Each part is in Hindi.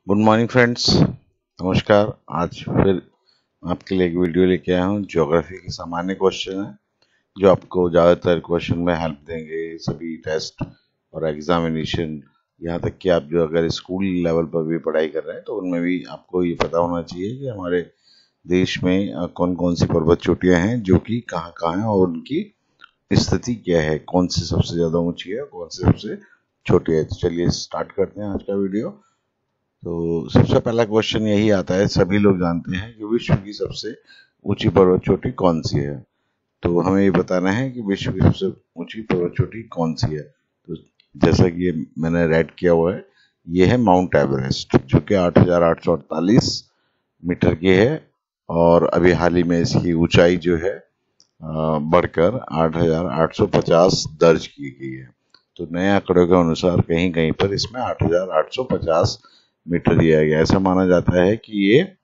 गुड मॉर्निंग फ्रेंड्स, नमस्कार। आज फिर आपके लिए एक वीडियो लेके आया हूँ। ज्योग्राफी के सामान्य क्वेश्चन है जो आपको ज़्यादातर क्वेश्चन में हेल्प देंगे सभी टेस्ट और एग्जामिनेशन। यहाँ तक कि आप जो अगर स्कूल लेवल पर भी पढ़ाई कर रहे हैं तो उनमें भी आपको ये पता होना चाहिए कि हमारे देश में कौन कौन सी पर्वत चोटियाँ हैं जो कि कहाँ कहाँ हैं और उनकी स्थिति क्या है, कौन सी सबसे ज़्यादा ऊंची है, कौन सी सबसे छोटी है। तो चलिए स्टार्ट करते हैं आज का वीडियो। तो सबसे पहला क्वेश्चन यही आता है, सभी लोग जानते हैं कि विश्व की सबसे ऊंची पर्वत चोटी कौन सी है। तो हमें ये बताना है कि विश्व की सबसे ऊंची पर्वत चोटी कौन सी है। तो जैसा कि ये मैंने रेड किया हुआ है, ये है माउंट एवरेस्ट, जो कि 8,848 मीटर की है और अभी हाल ही में इसकी ऊंचाई जो है बढ़कर 8,850 दर्ज की गई है। तो नए आंकड़ों के अनुसार कहीं कहीं पर इसमें 8,850 मीटर दिया गया। ऐसा माना जाता है कि ये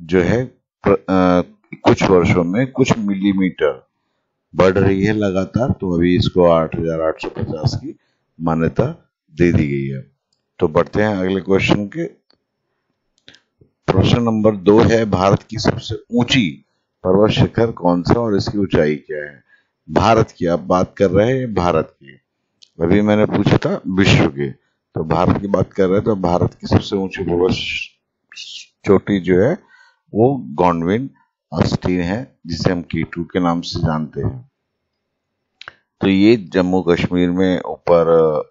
जो है कुछ वर्षों में कुछ मिलीमीटर बढ़ रही है लगातार। तो अभी इसको 8,850 की मान्यता दे दी गई है। तो बढ़ते हैं अगले क्वेश्चन के। प्रश्न नंबर 2 है, भारत की सबसे ऊंची पर्वत शिखर कौन सा और इसकी ऊंचाई क्या है। भारत की आप बात कर रहे हैं, भारत की। अभी मैंने पूछा था विश्व की, तो भारत की बात कर रहे हैं। तो भारत की सबसे ऊंची पर्वत चोटी जो है वो गॉडविन ऑस्टिन है, जिसे हम K2 के नाम से जानते हैं। तो ये जम्मू कश्मीर में ऊपर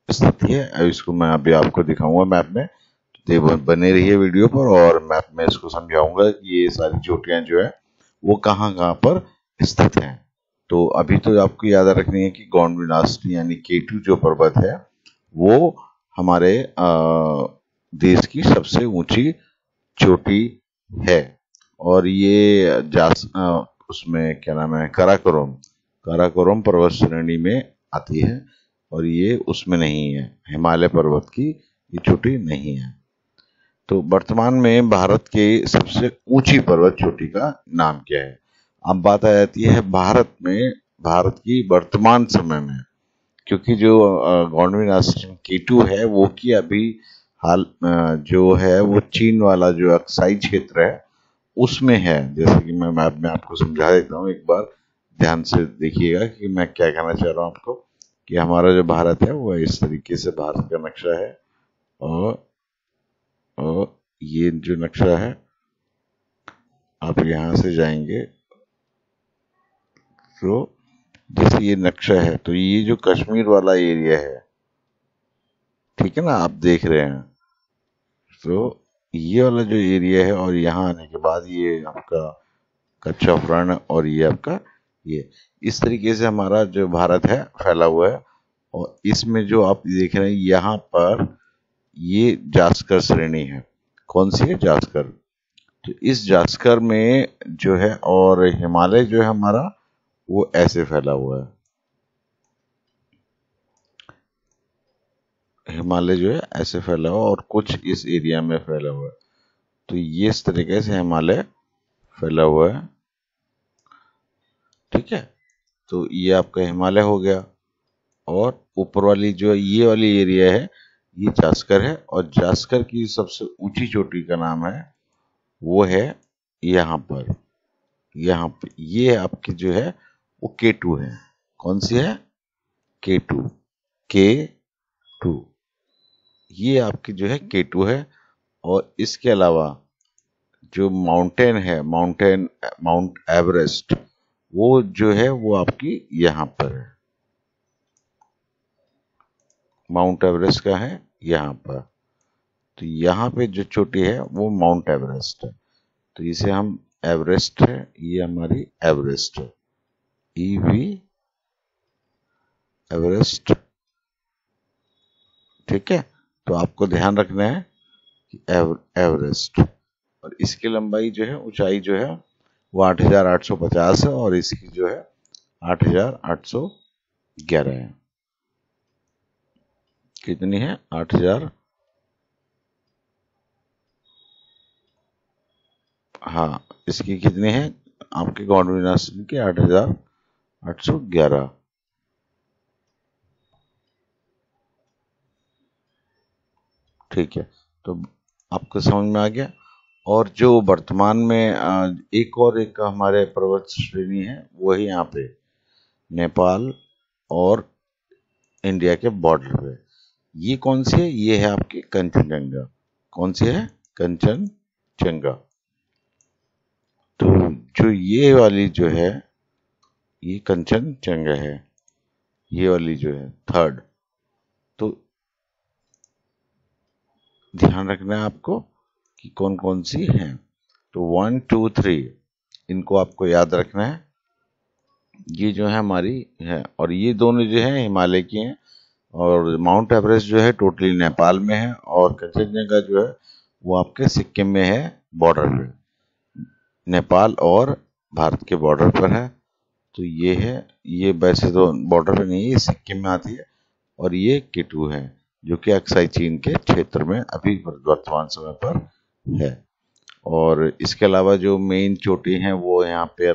स्थित है। इसको मैं अभी आपको दिखाऊंगा मैप में, तो बने रहिए वीडियो पर और मैप में इसको समझाऊंगा कि ये सारी चोटियां जो है वो कहाँ कहाँ पर स्थित हैं। तो अभी तो आपको याद रखनी है कि गॉडविन ऑस्टिन यानी K2 जो पर्वत है वो हमारे देश की सबसे ऊंची चोटी है। और ये उसमें क्या नाम है, काराकोरम पर्वत श्रेणी में आती है और ये उसमें नहीं है, हिमालय पर्वत की ये चोटी नहीं है। तो वर्तमान में भारत के सबसे ऊंची पर्वत चोटी का नाम क्या है। अब बात आ जाती है भारत में, भारत की वर्तमान समय में, क्योंकि जो गॉडविन ऑस्टिन K2 है वो की अभी हाल जो है वो चीन वाला जो अक्साई क्षेत्र है उसमें है। जैसे कि मैं मैप में आपको समझा देता हूँ, एक बार ध्यान से देखिएगा कि मैं क्या कहना चाह रहा हूँ आपको। कि हमारा जो भारत है वो इस तरीके से भारत का नक्शा है और ये जो नक्शा है आप यहाँ से जाएंगे तो जैसे ये नक्शा है, तो ये जो कश्मीर वाला एरिया है, ठीक है ना, आप देख रहे हैं। तो ये वाला जो एरिया है और यहाँ आने के बाद ये आपका कच्चा रण और ये आपका ये, इस तरीके से हमारा जो भारत है फैला हुआ है। और इसमें जो आप देख रहे हैं यहाँ पर ये जास्कर श्रेणी है। कौन सी है? जास्कर। तो इस जास्कर में जो है और हिमालय जो है हमारा वो ऐसे फैला हुआ है। हिमालय जो है ऐसे फैला हुआ और कुछ इस एरिया में फैला हुआ है। तो ये इस तरीके से हिमालय फैला हुआ है, ठीक है। तो ये आपका हिमालय हो गया और ऊपर वाली जो ये वाली एरिया है ये जास्कर है। और जास्कर की सबसे ऊंची चोटी का नाम है वो है यहाँ पर, यहाँ पे ये आपकी जो है वो K2 है। कौन सी है? K2। K2 ये आपकी जो है K2 है। और इसके अलावा जो माउंटेन है, माउंट एवरेस्ट, वो जो है वो आपकी यहाँ पर है। माउंट एवरेस्ट का है यहाँ पर। तो यहाँ पे जो चोटी है वो माउंट एवरेस्ट है। तो इसे हम एवरेस्ट है, ये हमारी एवरेस्ट है, EV एवरेस्ट, ठीक है। तो आपको ध्यान रखना है कि एवरेस्ट, और इसकी लंबाई जो है, ऊंचाई जो है वो 8,850 है और इसकी जो है 8,811 है। कितनी है? 8,000, हाँ, इसकी कितनी है आपके गॉडविन ऑस्टिन की? 8,811, ठीक है। तो आपको समझ में आ गया। और जो वर्तमान में एक हमारे पर्वत श्रेणी है वो है यहाँ पे नेपाल और इंडिया के बॉर्डर पे। ये कौन सी है? ये है आपकी कंचनजंगा। कौन सी है? कंचनजंगा। तो जो ये वाली जो है ये कंचनजंगा है, ये वाली जो है थर्ड। तो ध्यान रखना है आपको कि कौन कौन सी है। तो 1 2 3 इनको आपको याद रखना है। ये जो है हमारी है, और ये दोनों जो है हिमालय की हैं। और माउंट एवरेस्ट जो है टोटली नेपाल में है, और कंचनजंगा जो है वो आपके सिक्किम में है, बॉर्डर पे, नेपाल और भारत के बॉर्डर पर है। तो ये है, ये वैसे तो बॉर्डर पे नहीं है, ये सिक्किम में आती है। और ये किटू है जो कि अक्साई चीन के क्षेत्र में अभी वर्तमान समय पर है। और इसके अलावा जो मेन चोटी हैं वो यहाँ पे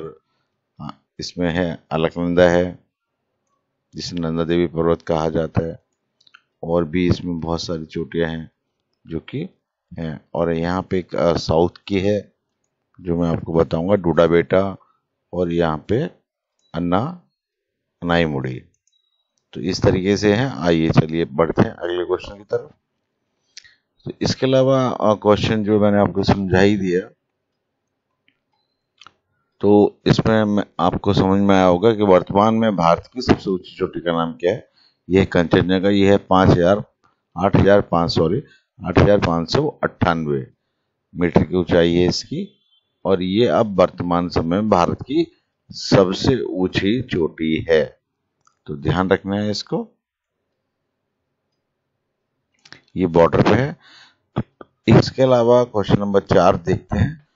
इसमें है अलकनंदा है, जिसे नंदा देवी पर्वत कहा जाता है। और भी इसमें बहुत सारी चोटियां हैं जो कि हैं। और यहाँ पे एक साउथ की है जो मैं आपको बताऊंगा, डूडा बेटा। और यहाँ पे अन्ना अनाईमुड़ी। तो इस तरीके से हैं। आइए चलिए बढ़ते हैं अगले क्वेश्चन की तरफ। तो इसके अलावा क्वेश्चन जो मैंने आपको समझा ही दिया, तो इसमें आपको समझ में आया होगा कि वर्तमान में भारत की सबसे ऊंची चोटी का नाम क्या है। यह है कंचनजंगा। ये है 8,598 मीटर की ऊंचाई है इसकी। और ये अब वर्तमान समय में भारत की सबसे ऊंची चोटी है। तो ध्यान रखना है इसको। ये बॉर्डर पे है। इसके अलावा क्वेश्चन नंबर 4 देखते हैं।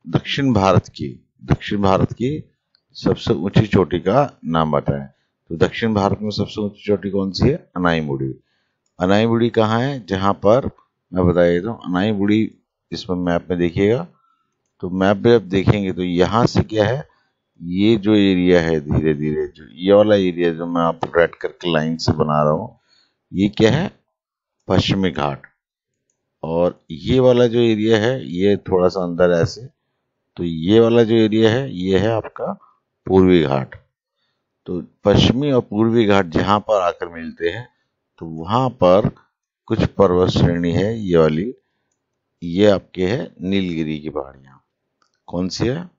दक्षिण भारत की सबसे ऊंची चोटी का नाम बताएं। तो दक्षिण भारत में सबसे ऊंची चोटी कौन सी है? अनाईमुड़ी। अनाईमुड़ी कहाँ है? जहां पर मैं बता देता हूँ, अनाईमुड़ी इसमें मैप में देखिएगा। तो मैप में आप देखेंगे तो यहाँ से क्या है, ये जो एरिया है धीरे धीरे, जो ये वाला एरिया जो मैं आपको रेड करके लाइन से बना रहा हूँ, ये क्या है? पश्चिमी घाट। और ये वाला जो एरिया है ये थोड़ा सा अंदर ऐसे, तो ये वाला जो एरिया है ये है आपका पूर्वी घाट। तो पश्चिमी और पूर्वी घाट जहां पर आकर मिलते हैं, तो वहां पर कुछ पर्वत श्रेणी है ये वाली। ये आपके है नीलगिरी की पहाड़ियां। कौन सी है?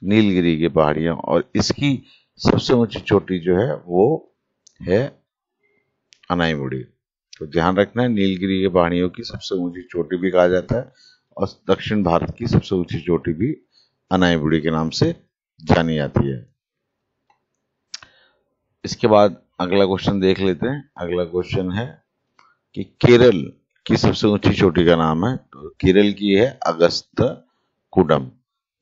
नीलगिरी की पहाड़ियां। और इसकी सबसे ऊंची चोटी जो है वो है अनाईमुड़ी। तो ध्यान रखना है, नीलगिरी की पहाड़ियों की सबसे ऊंची चोटी भी कहा जाता है, और दक्षिण भारत की सबसे ऊंची चोटी भी अनाईमुड़ी के नाम से जानी जाती है। इसके बाद अगला क्वेश्चन देख लेते हैं। अगला क्वेश्चन है कि केरल की सबसे ऊंची चोटी का नाम है। तो केरल की है अगस्त कुडम।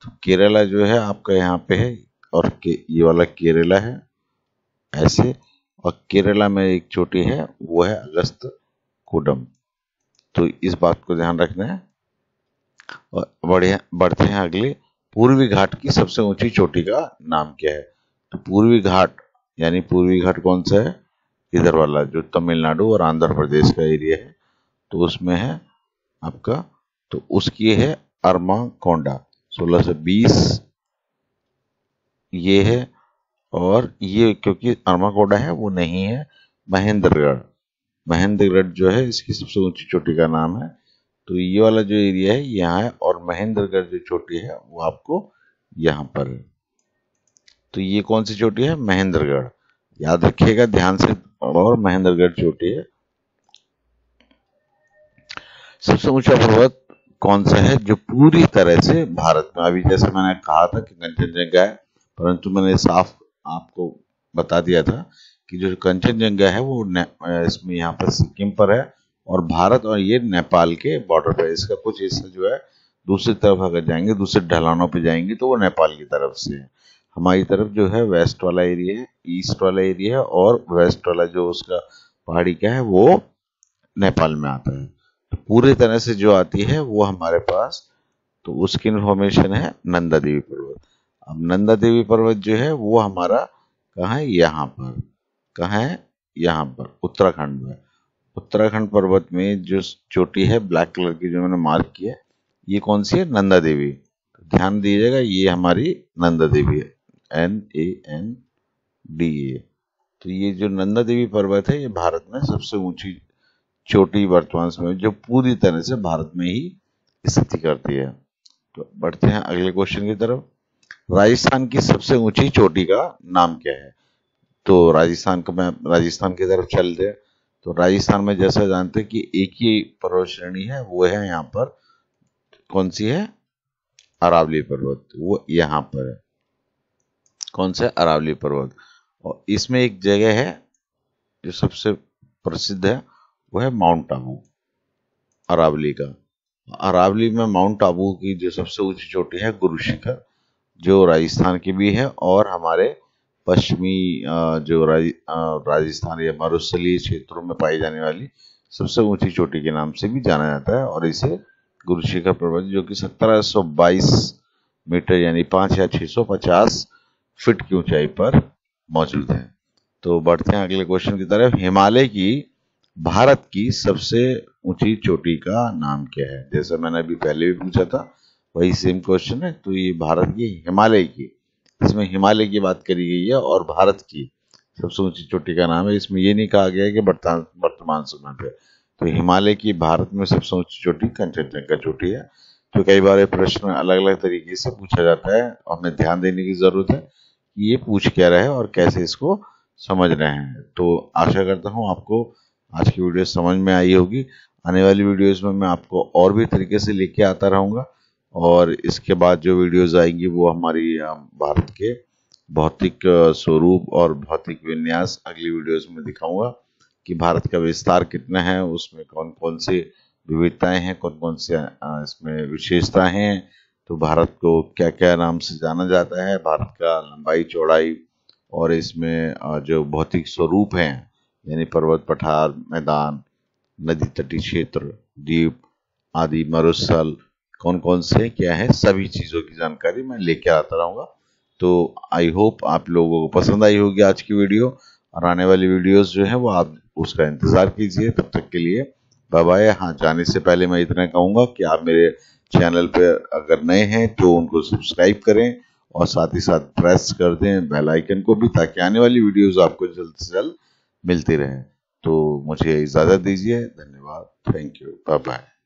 तो केरला जो है आपका यहाँ पे है, और ये वाला केरला है ऐसे। और केरला में एक चोटी है वो है अगस्त कुडम। तो इस बात को ध्यान रखना है। और बढ़ते हैं अगले। पूर्वी घाट की सबसे ऊंची चोटी का नाम क्या है? तो पूर्वी घाट यानी पूर्वी घाट कौन सा है? इधर वाला जो तमिलनाडु और आंध्र प्रदेश का एरिया है, तो उसमें है आपका, तो उसकी है अरमाकोंडा 1620 ये है। और ये क्योंकि अरमाकोंडा है वो नहीं है, महेंद्रगढ़ जो है इसकी सबसे ऊंची चोटी का नाम है। तो ये वाला जो एरिया है यहाँ है, और महेंद्रगढ़ जो चोटी है वो आपको यहाँ पर है। तो ये कौन सी चोटी है? महेंद्रगढ़। याद रखिएगा ध्यान से। और महेंद्रगढ़ चोटी है। सबसे ऊंचा पर्वत कौन सा है जो पूरी तरह से भारत में, अभी जैसे मैंने कहा था कि कंचनजंगा है, परंतु मैंने साफ आपको बता दिया था कि जो कंचनजंगा है वो इसमें यहाँ पर सिक्किम पर है, और भारत और ये नेपाल के बॉर्डर पर। इसका कुछ हिस्सा जो है दूसरी तरफ अगर जाएंगे, दूसरे ढलानों पे जाएंगे, तो वो नेपाल की तरफ से है। हमारी तरफ जो है वेस्ट वाला एरिया है, ईस्ट वाला एरिया है, और वेस्ट वाला जो उसका पहाड़ी क्या है वो नेपाल में आता है। तो पूरी तरह से जो आती है वो हमारे पास, तो उसकी इंफॉर्मेशन है नंदा देवी पर्वत। अब नंदा देवी पर्वत जो है वो हमारा कहाँ है? यहाँ पर। कहाँ है? यहाँ पर उत्तराखंड में। उत्तराखंड पर्वत में जो चोटी है ब्लैक कलर की जो मैंने मार्क की है, ये कौन सी है? नंदा देवी। तो ध्यान दीजिएगा, ये हमारी नंदा देवी है, NANDA। तो ये जो नंदा देवी पर्वत है, ये भारत में सबसे ऊंची चोटी वर्तमान समय में, जो पूरी तरह से भारत में ही स्थिति करती है। तो बढ़ते हैं अगले क्वेश्चन की तरफ। राजस्थान की सबसे ऊंची चोटी का नाम क्या है? तो राजस्थान की तरफ चलते हैं। तो राजस्थान में जैसा जानते हैं कि एक ही पर्वत श्रेणी है, वो है यहाँ पर, कौन सी है? अरावली पर्वत। वो यहाँ पर है, कौन सा? अरावली पर्वत। और इसमें एक जगह है जो सबसे प्रसिद्ध है, वो है माउंट आबू, अरावली का। अरावली में माउंट आबू की जो सबसे ऊंची चोटी है गुरु शिखर, जो राजस्थान की भी है और हमारे पश्चिमी जो राजस्थान या मरुस्थलीय क्षेत्रों में पाई जाने वाली सबसे ऊंची चोटी के नाम से भी जाना जाता है। और इसे गुरु शिखर पर्वत, जो कि 1722 मीटर यानी 5 या 650 फीट की ऊंचाई पर मौजूद है। तो बढ़ते हैं अगले क्वेश्चन की तरफ। हिमालय की भारत की सबसे ऊंची चोटी का नाम क्या है? जैसा मैंने अभी पहले भी पूछा था, वही सेम क्वेश्चन है। तो ये भारत की हिमालय की, इसमें हिमालय की बात करी गई है और भारत की सबसे ऊंची चोटी का नाम है। इसमें ये नहीं कहा गया है कि वर्तमान समय पे। तो हिमालय की भारत में सबसे ऊंची चोटी कंचनजंगा चोटी है। तो कई बार ये प्रश्न अलग अलग तरीके से पूछा जाता है, हमें ध्यान देने की जरूरत है कि ये पूछ क्या रहे हैं और कैसे इसको समझ रहे हैं। तो आशा करता हूँ आपको आज की वीडियो समझ में आई होगी। आने वाली वीडियोस में मैं आपको और भी तरीके से लेके आता रहूँगा, और इसके बाद जो वीडियोस आएंगी वो हमारी भारत के भौतिक स्वरूप और भौतिक विन्यास अगली वीडियोस में दिखाऊंगा कि भारत का विस्तार कितना है, उसमें कौन कौन सी विविधताएं हैं, कौन कौन से इसमें विशेषताएं हैं। तो भारत को क्या क्या नाम से जाना जाता है, भारत का लंबाई चौड़ाई और इसमें जो भौतिक स्वरूप हैं, यानी पर्वत, पठार, मैदान, नदी तटीय क्षेत्र, द्वीप आदि, मरुस्थल कौन कौन से क्या है, सभी चीज़ों की जानकारी मैं लेके आता रहूँगा। तो आई होप आप लोगों को पसंद आई होगी आज की वीडियो, और आने वाली वीडियोस जो है वो आप उसका इंतज़ार कीजिए। तब तक के लिए बाय बाय। हाँ, जाने से पहले मैं इतना कहूँगा कि आप मेरे चैनल पे अगर नए हैं तो उनको सब्सक्राइब करें और साथ ही साथ प्रेस कर दें बेल आइकन को भी, ताकि आने वाली वीडियोस आपको जल्द से जल्द मिलती रहें। तो मुझे इजाज़त दीजिए। धन्यवाद। Thank you. Bye bye.